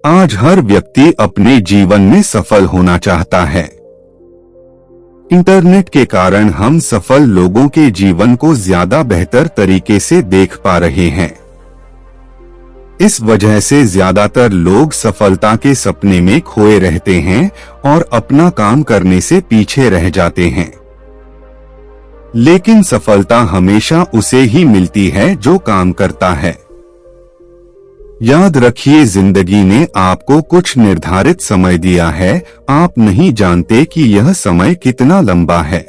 आज हर व्यक्ति अपने जीवन में सफल होना चाहता है। इंटरनेट के कारण हम सफल लोगों के जीवन को ज्यादा बेहतर तरीके से देख पा रहे हैं। इस वजह से ज्यादातर लोग सफलता के सपने में खोए रहते हैं और अपना काम करने से पीछे रह जाते हैं। लेकिन सफलता हमेशा उसे ही मिलती है जो काम करता है। याद रखिए, जिंदगी ने आपको कुछ निर्धारित समय दिया है। आप नहीं जानते कि यह समय कितना लंबा है।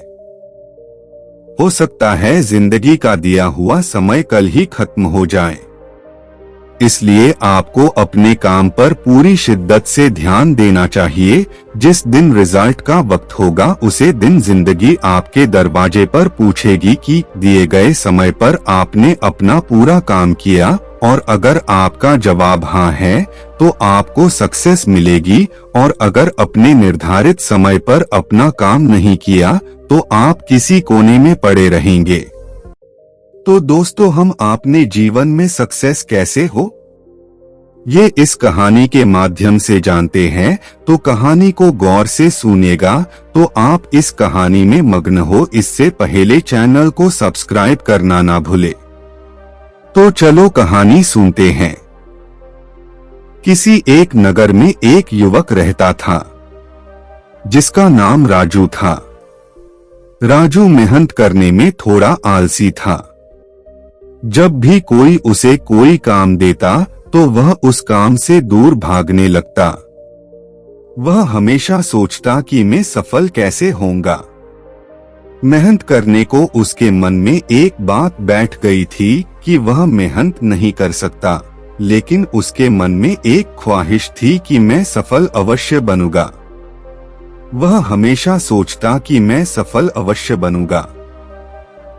हो सकता है जिंदगी का दिया हुआ समय कल ही खत्म हो जाए। इसलिए आपको अपने काम पर पूरी शिद्दत से ध्यान देना चाहिए। जिस दिन रिजल्ट का वक्त होगा उसे दिन जिंदगी आपके दरवाजे पर पूछेगी कि दिए गए समय पर आपने अपना पूरा काम किया, और अगर आपका जवाब हाँ है तो आपको सक्सेस मिलेगी, और अगर अपने निर्धारित समय पर अपना काम नहीं किया तो आप किसी कोने में पड़े रहेंगे। तो दोस्तों, हम अपने जीवन में सक्सेस कैसे हो, ये इस कहानी के माध्यम से जानते हैं। तो कहानी को गौर से सुनिएगा। तो आप इस कहानी में मग्न हो, इससे पहले चैनल को सब्सक्राइब करना ना भूले। तो चलो कहानी सुनते हैं। किसी एक नगर में एक युवक रहता था जिसका नाम राजू था। राजू मेहनत करने में थोड़ा आलसी था। जब भी कोई उसे कोई काम देता तो वह उस काम से दूर भागने लगता। वह हमेशा सोचता कि मैं सफल कैसे होऊंगा। मेहनत करने को उसके मन में एक बात बैठ गई थी कि वह मेहनत नहीं कर सकता, लेकिन उसके मन में एक ख्वाहिश थी कि मैं सफल अवश्य बनूंगा। वह हमेशा सोचता कि मैं सफल अवश्य बनूंगा।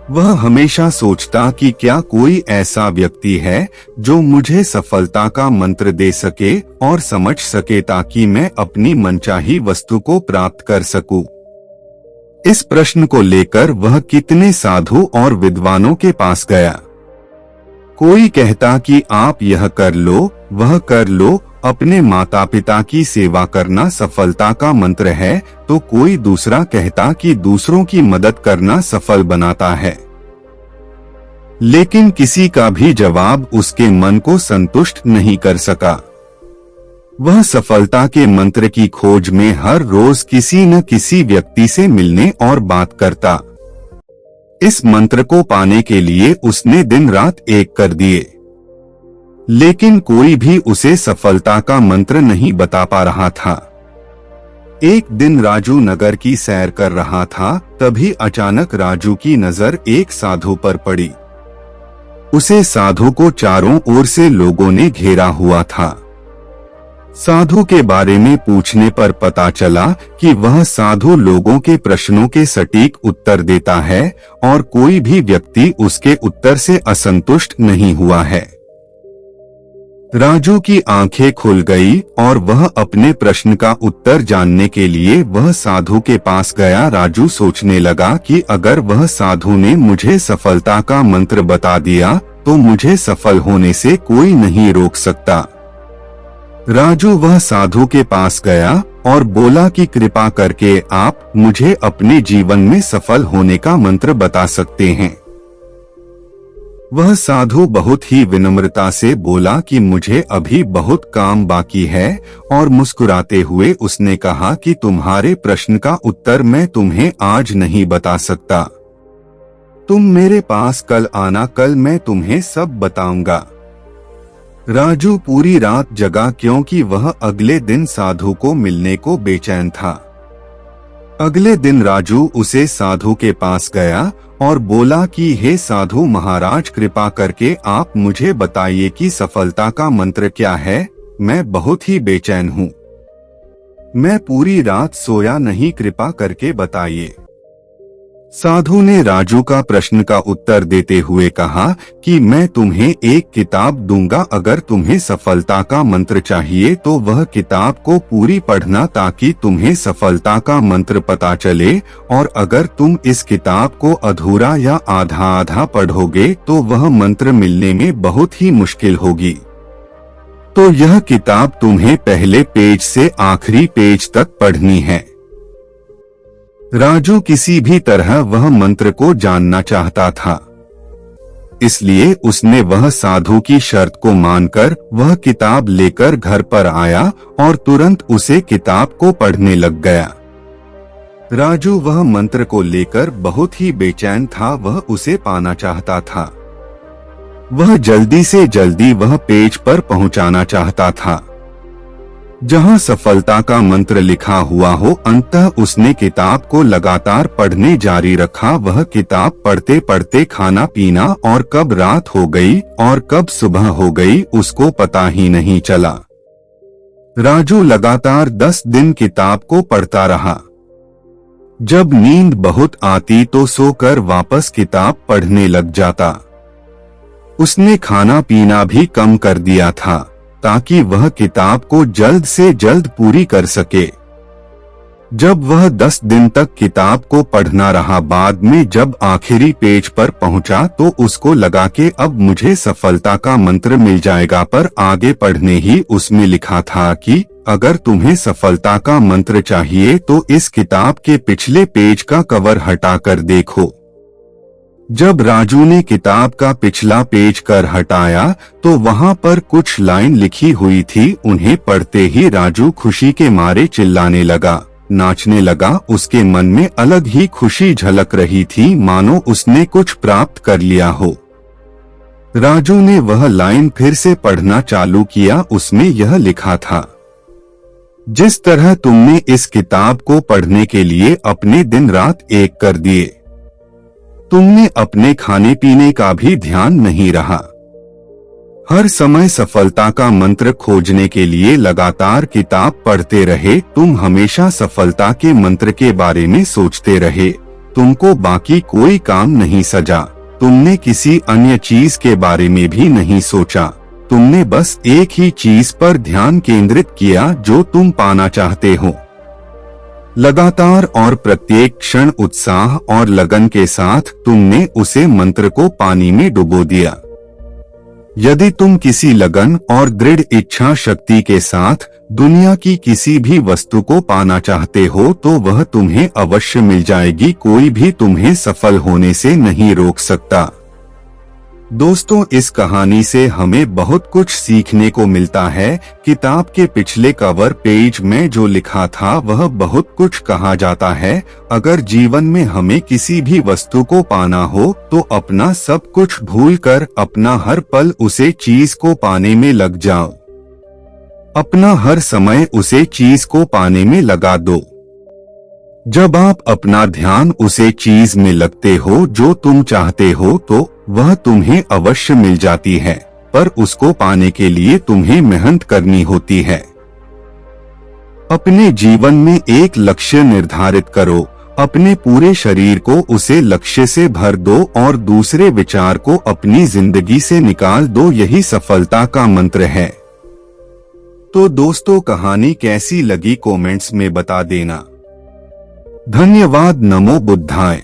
वह हमेशा सोचता कि क्या कोई ऐसा व्यक्ति है जो मुझे सफलता का मंत्र दे सके और समझ सके, ताकि मैं अपनी मनचाही वस्तु को प्राप्त कर सकूं। इस प्रश्न को लेकर वह कितने साधु और विद्वानों के पास गया। कोई कहता कि आप यह कर लो, वह कर लो, अपने माता पिता की सेवा करना सफलता का मंत्र है, तो कोई दूसरा कहता कि दूसरों की मदद करना सफल बनाता है। लेकिन किसी का भी जवाब उसके मन को संतुष्ट नहीं कर सका। वह सफलता के मंत्र की खोज में हर रोज किसी न किसी व्यक्ति से मिलने और बात करता। इस मंत्र को पाने के लिए उसने दिन रात एक कर दिए, लेकिन कोई भी उसे सफलता का मंत्र नहीं बता पा रहा था। एक दिन राजू नगर की सैर कर रहा था, तभी अचानक राजू की नजर एक साधु पर पड़ी। उसे साधु को चारों ओर से लोगों ने घेरा हुआ था। साधु के बारे में पूछने पर पता चला कि वह साधु लोगों के प्रश्नों के सटीक उत्तर देता है और कोई भी व्यक्ति उसके उत्तर से असंतुष्ट नहीं हुआ है। राजू की आंखें खुल गई और वह अपने प्रश्न का उत्तर जानने के लिए वह साधु के पास गया। राजू सोचने लगा कि अगर वह साधु ने मुझे सफलता का मंत्र बता दिया तो मुझे सफल होने से कोई नहीं रोक सकता। राजू वह साधु के पास गया और बोला कि कृपा करके आप मुझे अपने जीवन में सफल होने का मंत्र बता सकते हैं। वह साधु बहुत ही विनम्रता से बोला कि मुझे अभी बहुत काम बाकी है, और मुस्कुराते हुए उसने कहा कि तुम्हारे प्रश्न का उत्तर मैं तुम्हें आज नहीं बता सकता। तुम मेरे पास कल आना, कल मैं तुम्हें सब बताऊंगा। राजू पूरी रात जगा क्योंकि वह अगले दिन साधु को मिलने को बेचैन था। अगले दिन राजू उसे साधु के पास गया और बोला कि हे साधु महाराज, कृपा करके आप मुझे बताइए कि सफलता का मंत्र क्या है। मैं बहुत ही बेचैन हूँ, मैं पूरी रात सोया नहीं, कृपा करके बताइए। साधु ने राजू का प्रश्न का उत्तर देते हुए कहा कि मैं तुम्हें एक किताब दूंगा, अगर तुम्हें सफलता का मंत्र चाहिए तो वह किताब को पूरी पढ़ना ताकि तुम्हें सफलता का मंत्र पता चले, और अगर तुम इस किताब को अधूरा या आधा आधा पढ़ोगे तो वह मंत्र मिलने में बहुत ही मुश्किल होगी। तो यह किताब तुम्हें पहले पेज से आखिरी पेज तक पढ़नी है। राजू किसी भी तरह वह मंत्र को जानना चाहता था, इसलिए उसने वह साधु की शर्त को मानकर वह किताब लेकर घर पर आया और तुरंत उसे किताब को पढ़ने लग गया। राजू वह मंत्र को लेकर बहुत ही बेचैन था, वह उसे पाना चाहता था। वह जल्दी से जल्दी वह पेज पर पहुंचाना चाहता था जहां सफलता का मंत्र लिखा हुआ हो। अंततः उसने किताब को लगातार पढ़ने जारी रखा। वह किताब पढ़ते पढ़ते खाना पीना और कब रात हो गई और कब सुबह हो गई उसको पता ही नहीं चला। राजू लगातार 10 दिन किताब को पढ़ता रहा। जब नींद बहुत आती तो सोकर वापस किताब पढ़ने लग जाता। उसने खाना पीना भी कम कर दिया था ताकि वह किताब को जल्द से जल्द पूरी कर सके। जब वह 10 दिन तक किताब को पढ़ना रहा, बाद में जब आखिरी पेज पर पहुंचा तो उसको लगा कि अब मुझे सफलता का मंत्र मिल जाएगा, पर आगे पढ़ने ही उसमें लिखा था कि अगर तुम्हें सफलता का मंत्र चाहिए तो इस किताब के पिछले पेज का कवर हटाकर देखो। जब राजू ने किताब का पिछला पेज कर हटाया तो वहां पर कुछ लाइन लिखी हुई थी। उन्हें पढ़ते ही राजू खुशी के मारे चिल्लाने लगा, नाचने लगा। उसके मन में अलग ही खुशी झलक रही थी, मानो उसने कुछ प्राप्त कर लिया हो। राजू ने वह लाइन फिर से पढ़ना चालू किया। उसमें यह लिखा था, जिस तरह तुमने इस किताब को पढ़ने के लिए अपने दिन रात एक कर दिए, तुमने अपने खाने पीने का भी ध्यान नहीं रहा। हर समय सफलता का मंत्र खोजने के लिए लगातार किताब पढ़ते रहे। तुम हमेशा सफलता के मंत्र के बारे में सोचते रहे। तुमको बाकी कोई काम नहीं सजा। तुमने किसी अन्य चीज के बारे में भी नहीं सोचा। तुमने बस एक ही चीज पर ध्यान केंद्रित किया जो तुम पाना चाहते हो। लगातार और प्रत्येक क्षण उत्साह और लगन के साथ तुमने उसे मंत्र को पानी में डुबो दिया। यदि तुम किसी लगन और दृढ़ इच्छा शक्ति के साथ दुनिया की किसी भी वस्तु को पाना चाहते हो तो वह तुम्हें अवश्य मिल जाएगी। कोई भी तुम्हें सफल होने से नहीं रोक सकता। दोस्तों, इस कहानी से हमें बहुत कुछ सीखने को मिलता है। किताब के पिछले कवर पेज में जो लिखा था वह बहुत कुछ कहा जाता है। अगर जीवन में हमें किसी भी वस्तु को पाना हो तो अपना सब कुछ भूलकर अपना हर पल उसे चीज को पाने में लग जाओ। अपना हर समय उसे चीज को पाने में लगा दो। जब आप अपना ध्यान उसे चीज में लगते हो जो तुम चाहते हो तो वह तुम्हें अवश्य मिल जाती है, पर उसको पाने के लिए तुम्हें मेहनत करनी होती है। अपने जीवन में एक लक्ष्य निर्धारित करो, अपने पूरे शरीर को उसे लक्ष्य से भर दो और दूसरे विचार को अपनी जिंदगी से निकाल दो। यही सफलता का मंत्र है। तो दोस्तों, कहानी कैसी लगी कमेंट्स में बता देना। धन्यवाद। नमो बुद्धाय।